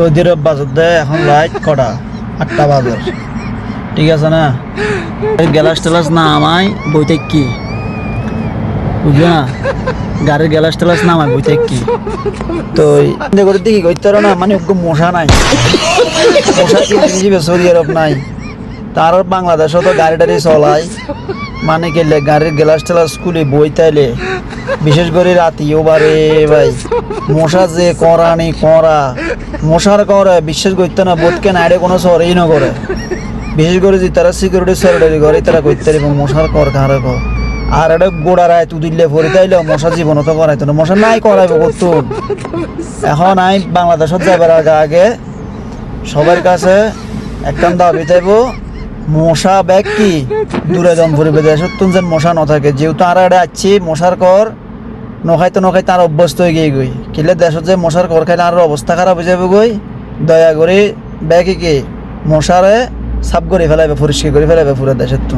Saudi আরব বাজার দেয় এখন রাত কটা 8টা বাজার, ঠিক আছে না? গ্যালাস টেলাস না আমায় বইতে কি বুঝলি না, গাড়ির গ্যালাস টেলাস না আমায় বইতে কি তো করে দেখি করতে পারো না, মানে মশা নাই, মশা কি জিনিস সৌদি আরব নাই। তার বাংলাদেশও তো গাড়ি টাড়ি চলাই, মানে গেলে গাড়ির গ্যালাস টেলাস খুলে বই তাইলে বিশেষ করে রাতিও বারে ভাই মশা যে করানি করা মশার করে বিশ্বাস করতে না বোধকে নাইডে কোনো সরেই না করে, বিশেষ করে যে তারা সিকিউরিটি সরকারি করে তারা করতে এবং মশার কর কারে কর। আর এটা গোড়া রায় তু দিলে ভরে তাইলে মশা জীবনত করাইতো না, মশা নাই করাইবো করতুন। এখন আমি বাংলাদেশত যাবার আগে সবার কাছে একটা দাবি চাইব, মশা ব্যাগ কি দূরে দম ফুরিবে দেয় সত্যি যেন মশা ন থাকে, যেহেতু আর এটা আসছি মশার কর নখাইতে নখাইতে আর অভ্যস্ত হয়ে গিয়ে গই কিলে দেশত যে মশার কর খাইলে আর অবস্থা খারাপ হয়ে যাবে গই। দয়া করে ব্যাগে কি মশারে সাফ করে ফেলাইবে, পরিষ্কার করে ফেলাইবে পুরো দেশের তো।